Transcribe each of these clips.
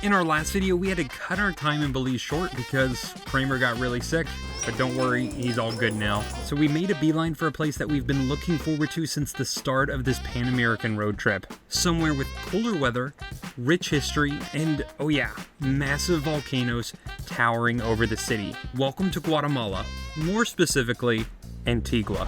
In our last video, we had to cut our time in Belize short because Kramer got really sick, but don't worry, he's all good now. So we made a beeline for a place that we've been looking forward to since the start of this Pan-American road trip. Somewhere with cooler weather, rich history, and oh yeah, massive volcanoes towering over the city. Welcome to Guatemala, more specifically, Antigua.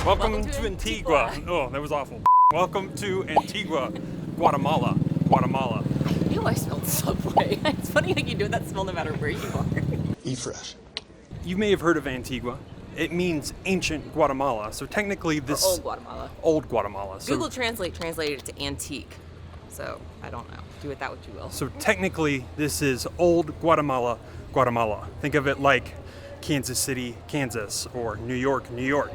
Welcome to Antigua. Oh, that was awful. Welcome to Antigua, Guatemala. Guatemala. I knew I smelled Subway. It's funny how you know that smell no matter where you are. Eat fresh. You may have heard of Antigua. It means ancient Guatemala. So technically this... Or old Guatemala. Old Guatemala. So, Google Translate translated it to antique. So, I don't know. Do with that what you will. So technically this is old Guatemala, Guatemala. Think of it like Kansas City, Kansas, or New York, New York.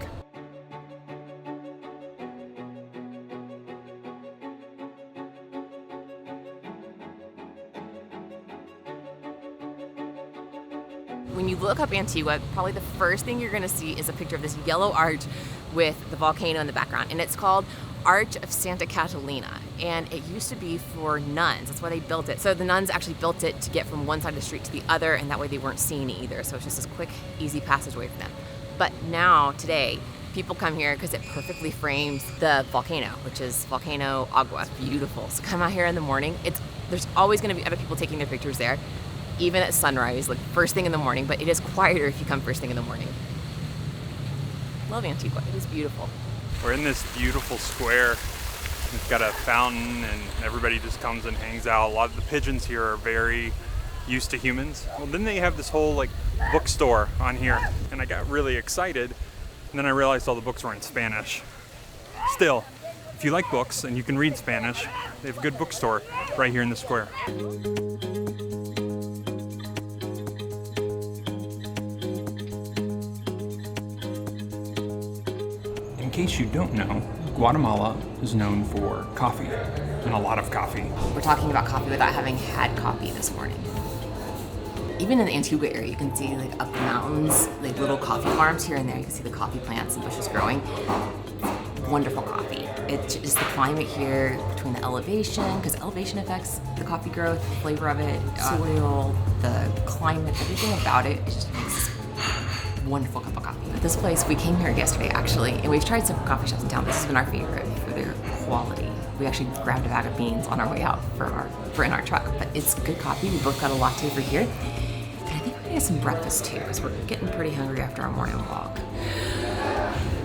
When you look up Antigua, probably the first thing you're going to see is a picture of this yellow arch with the volcano in the background. And it's called Arch of Santa Catalina. And it used to be for nuns. That's why they built it. So the nuns actually built it to get from one side of the street to the other, and that way they weren't seen either. So it's just this quick, easy passageway for them. But now, today, people come here because it perfectly frames the volcano, which is Volcano Agua. It's beautiful. So come out here in the morning. There's always going to be other people taking their pictures there, even at sunrise, like first thing in the morning, but it is quieter if you come first thing in the morning. Love Antigua, it is beautiful. We're in this beautiful square. It's got a fountain and everybody just comes and hangs out. A lot of the pigeons here are very used to humans. Well, then they have this whole like bookstore on here, and I got really excited, and then I realized all the books were in Spanish. Still, if you like books and you can read Spanish, they have a good bookstore right here in the square. In case you don't know, Guatemala is known for coffee, and a lot of coffee. We're talking about coffee without having had coffee this morning. Even in the Antigua area, you can see like up the mountains, like little coffee farms here and there. You can see the coffee plants and bushes growing. Wonderful coffee. It's just the climate here between the elevation, because elevation affects the coffee growth, the flavor of it, soil, the climate, everything about it. It just makes this wonderful cup of coffee. This place, we came here yesterday actually, and we've tried several coffee shops in town. This has been our favorite for their quality. We actually grabbed a bag of beans on our way out for in our truck, but it's good coffee. We both got a latte over here. And I think we're gonna get some breakfast too, because we're getting pretty hungry after our morning walk.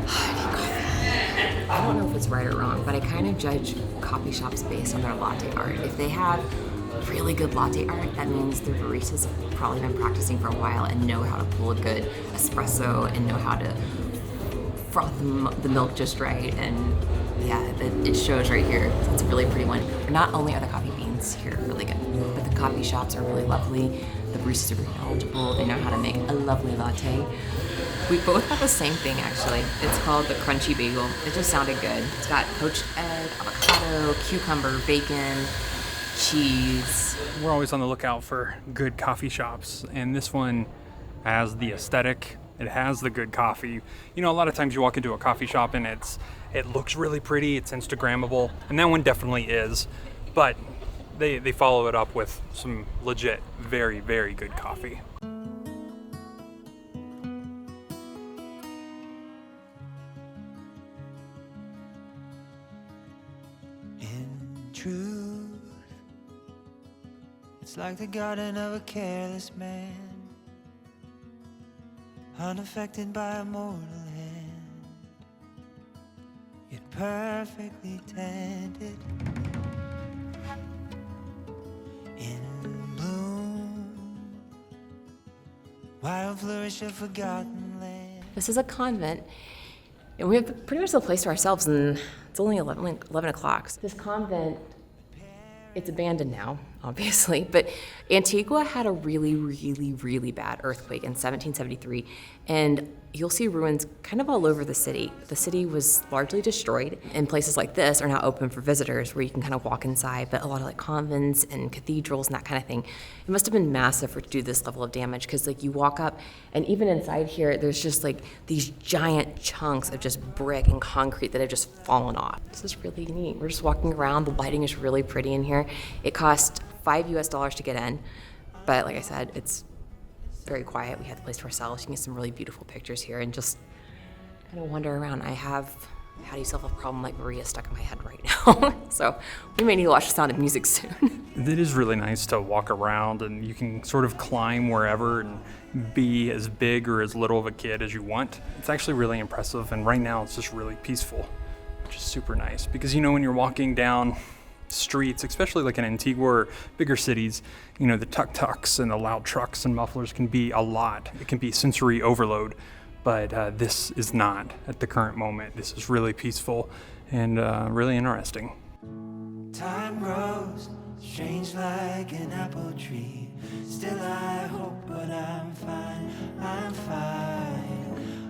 I need coffee. I don't know if it's right or wrong, but I kind of judge coffee shops based on their latte art. If they have really good latte art, that means their baristas have probably been practicing for a while and know how to pull a good espresso and know how to froth the milk just right. And yeah, it shows right here. It's a really pretty one. Not only are the coffee beans here really good, but the coffee shops are really lovely. The baristas are very knowledgeable. They know how to make a lovely latte. We both have the same thing actually. It's called the crunchy bagel. It just sounded good. It's got poached egg, avocado, cucumber, bacon, cheese. We're always on the lookout for good coffee shops, and this one has the aesthetic. It has the good coffee. You know, a lot of times you walk into a coffee shop and it looks really pretty, it's Instagrammable, and that one definitely is, but they follow it up with some legit, very, very good coffee. In truth, it's like the garden of a careless man. unaffected by a mortal hand, yet perfectly tended in bloom, wild flourish of forgotten land. This is a convent, and we have pretty much the place to ourselves, and it's only 11 o'clock. This convent, it's abandoned now, obviously, but Antigua had a really, really, really bad earthquake in 1773, and you'll see ruins kind of all over the city. The city was largely destroyed, and places like this are now open for visitors where you can kind of walk inside, but a lot of like convents and cathedrals and that kind of thing. It must have been massive to do this level of damage, because like you walk up, and even inside here, there's just like these giant chunks of just brick and concrete that have just fallen off. This is really neat. We're just walking around. The lighting is really pretty in here. It cost $5 to get in, but like I said, it's very quiet. We have the place to ourselves. You can get some really beautiful pictures here and just kind of wander around. I have How Do You Solve a Problem Like Maria stuck in my head right now. So we may need to watch The Sound of Music soon. It is really nice to walk around, and you can sort of climb wherever and be as big or as little of a kid as you want. It's actually really impressive, and right now it's just really peaceful, which is super nice. Because when you're walking down streets, especially like in Antigua or bigger cities, the tuk-tuks and the loud trucks and mufflers can be a lot. It can be sensory overload, but this is not at the current moment. This is really peaceful and really interesting. Time grows strange like an apple tree. Still I hope, but I'm fine.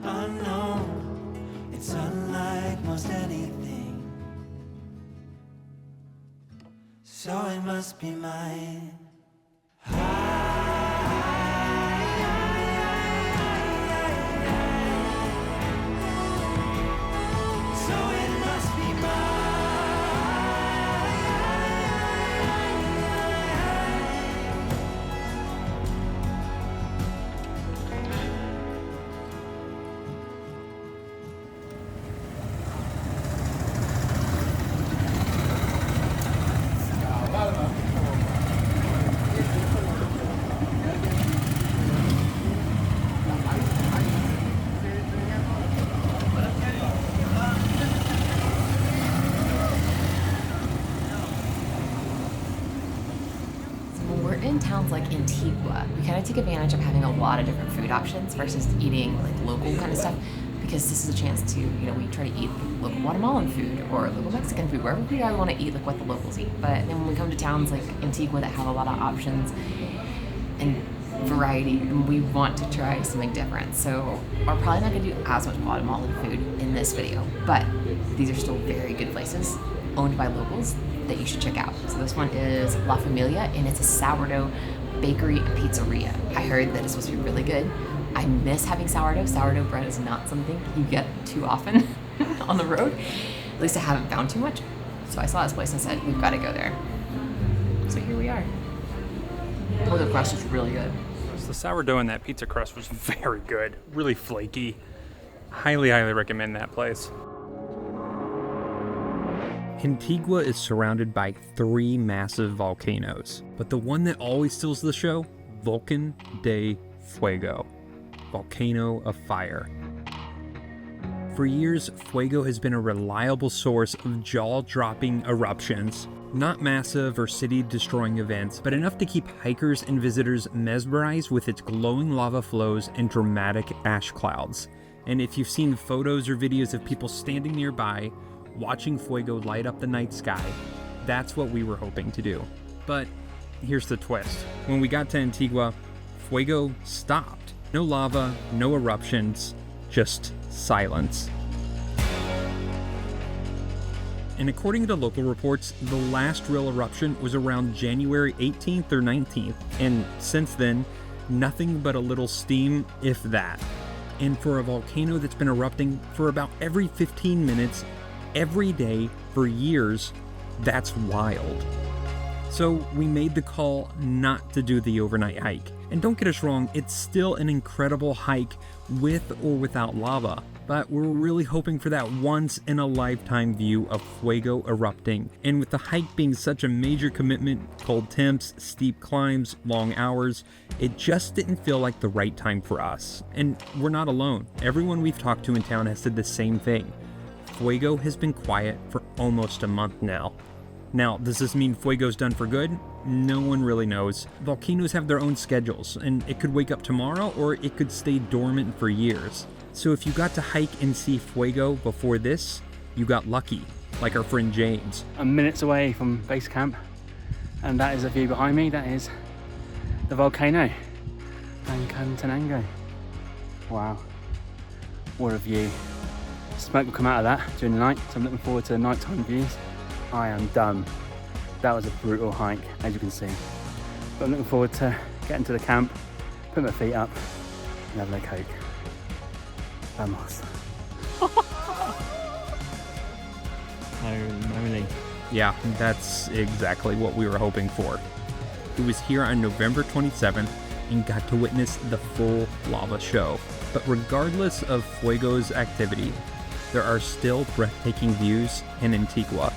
Unknown, it's unlike most anything, so it must be mine. So it must be In towns like Antigua, we kind of take advantage of having a lot of different food options versus eating like local kind of stuff, because this is a chance to, we try to eat local Guatemalan food or local Mexican food, wherever we want to eat like what the locals eat. But then when we come to towns like Antigua that have a lot of options and variety, we want to try something different. So we're probably not going to do as much Guatemalan food in this video, but these are still very good places owned by locals that you should check out. So this one is La Familia, and it's a sourdough bakery and pizzeria. I heard that it's supposed to be really good. I miss having sourdough. Sourdough bread is not something you get too often on the road. At least I haven't found too much. So I saw this place and said, we've got to go there. So here we are. Oh, the crust is really good. The sourdough in that pizza crust was very good, really flaky. Highly, highly recommend that place. Antigua is surrounded by 3 massive volcanoes, but the one that always steals the show, Volcan de Fuego, volcano of fire. For years, Fuego has been a reliable source of jaw-dropping eruptions. Not massive or city-destroying events, but enough to keep hikers and visitors mesmerized with its glowing lava flows and dramatic ash clouds. And if you've seen photos or videos of people standing nearby, watching Fuego light up the night sky, that's what we were hoping to do. But here's the twist. When we got to Antigua, Fuego stopped. No lava, no eruptions, just silence. And according to local reports, the last real eruption was around January 18th or 19th, and since then, nothing but a little steam, if that. And for a volcano that's been erupting for about every 15 minutes, every day for years, that's wild. So we made the call not to do the overnight hike. And don't get us wrong, it's still an incredible hike with or without lava, but we're really hoping for that once-in-a-lifetime view of Fuego erupting. And with the hike being such a major commitment, cold temps, steep climbs, long hours, it just didn't feel like the right time for us. And we're not alone. Everyone we've talked to in town has said the same thing. Fuego has been quiet for almost a month now. Now, does this mean Fuego's done for good? No one really knows. Volcanoes have their own schedules, and it could wake up tomorrow or it could stay dormant for years. So if you got to hike and see Fuego before this, you got lucky, like our friend James. I'm minutes away from base camp, and that is a view behind me. That is the volcano, Volcan. Wow, what a view. Smoke will come out of that during the night, so I'm looking forward to the nighttime views. I am done. That was a brutal hike, as you can see. But I'm looking forward to getting to the camp, put my feet up, and have a Coke. Vamos. Holy. Yeah, that's exactly what we were hoping for. It was here on November 27th and got to witness the full lava show. But regardless of Fuego's activity, there are still breathtaking views in Antigua.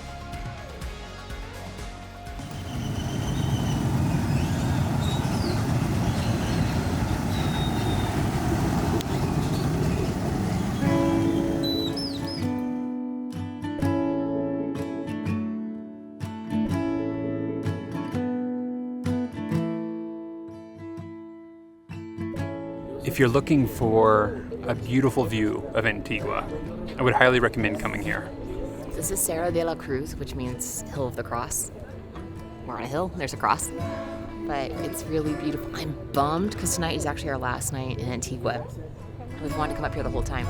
If you're looking for a beautiful view of Antigua, I would highly recommend coming here. This is Cerro de La Cruz, which means Hill of the Cross. We're on a hill, there's a cross. But it's really beautiful. I'm bummed because tonight is actually our last night in Antigua. We've wanted to come up here the whole time.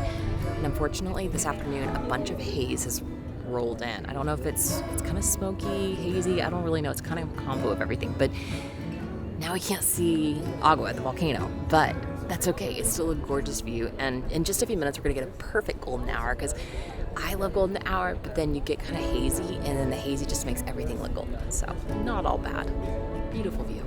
And unfortunately, this afternoon, a bunch of haze has rolled in. I don't know if it's kind of smoky, hazy, I don't really know. It's kind of a combo of everything. But now we can't see Agua, the volcano. But that's okay, it's still a gorgeous view, and in just a few minutes we're gonna get a perfect golden hour, because I love golden hour, but then you get kind of hazy, and then the hazy just makes everything look golden, so not all bad. Beautiful view.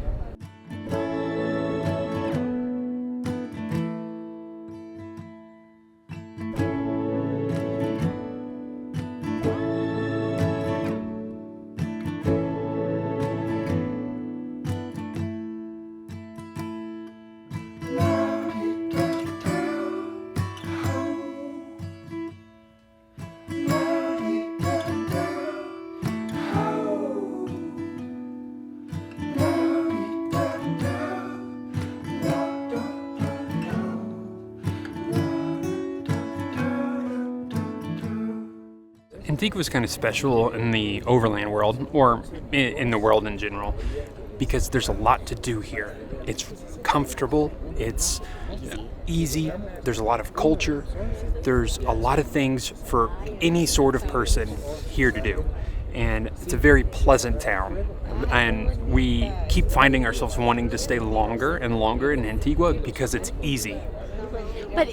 Antigua is kind of special in the overland world, or in the world in general, because there's a lot to do here. It's comfortable, it's easy, there's a lot of culture, there's a lot of things for any sort of person here to do. And it's a very pleasant town, and we keep finding ourselves wanting to stay longer and longer in Antigua because it's easy. But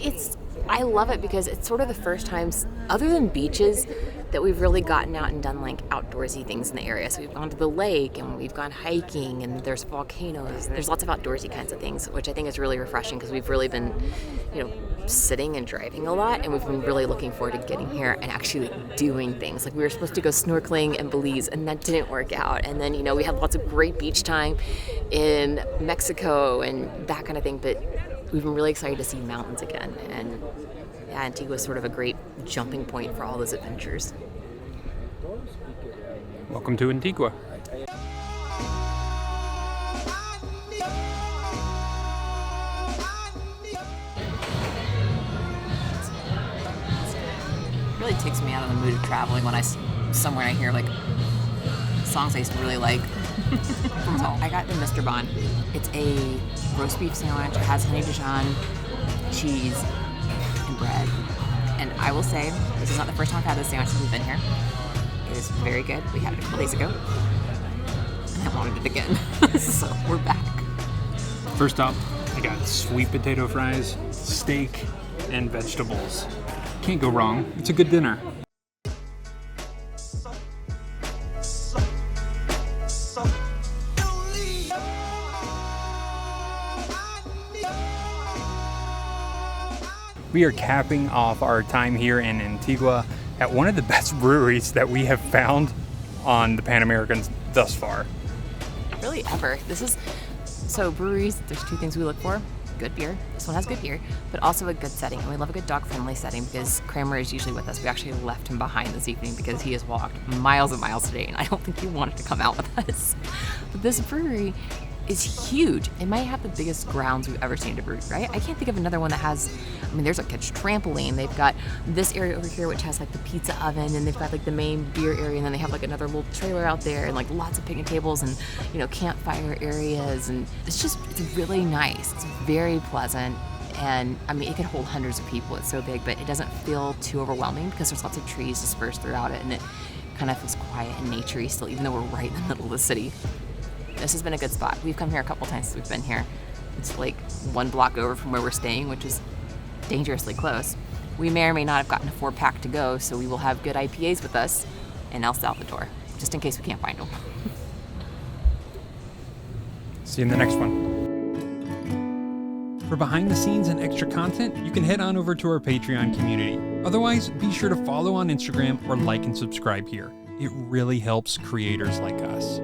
I love it because it's sort of the first times, other than beaches, that we've really gotten out and done like outdoorsy things in the area. So we've gone to the lake and we've gone hiking, and there's volcanoes. There's lots of outdoorsy kinds of things, which I think is really refreshing because we've really been, sitting and driving a lot, and we've been really looking forward to getting here and actually doing things. Like we were supposed to go snorkeling in Belize, and that didn't work out. And then, we had lots of great beach time in Mexico and that kind of thing, but we've been really excited to see mountains again. And yeah, Antigua is sort of a great jumping point for all those adventures. Welcome to Antigua. It really takes me out of the mood of traveling when somewhere I hear like songs I used to really like. So I got the Mr. Bon. It's a roast beef sandwich. It has honey Dijon, cheese, and bread. And I will say, this is not the first time I've had this sandwich since we've been here. It is very good. We had it a couple days ago, and I wanted it again. So we're back. First up, I got sweet potato fries, steak, and vegetables. Can't go wrong. It's a good dinner. We are capping off our time here in Antigua at one of the best breweries that we have found on the Pan Americans thus far. Really ever. So breweries, there's two things we look for. Good beer. This one has good beer, but also a good setting. And we love a good dog-friendly setting because Kramer is usually with us. We actually left him behind this evening because he has walked miles and miles today, and I don't think he wanted to come out with us. But this brewery is huge. It might have the biggest grounds we've ever seen at a brewery, right? I can't think of another one that has, there's like a trampoline. They've got this area over here, which has like the pizza oven, and they've got like the main beer area, and then they have like another little trailer out there, and like lots of picnic tables and, campfire areas. And it's really nice. It's very pleasant. And it could hold hundreds of people. It's so big, but it doesn't feel too overwhelming because there's lots of trees dispersed throughout it, and it kind of feels quiet and naturey still, even though we're right in the middle of the city. This has been a good spot. We've come here a couple times since we've been here. It's like 1 block over from where we're staying, which is dangerously close. We may or may not have gotten a 4-pack to go, so we will have good IPAs with us and El Salvador, just in case we can't find them. See you in the next one. For behind the scenes and extra content, you can head on over to our Patreon community. Otherwise, be sure to follow on Instagram or like and subscribe here. It really helps creators like us.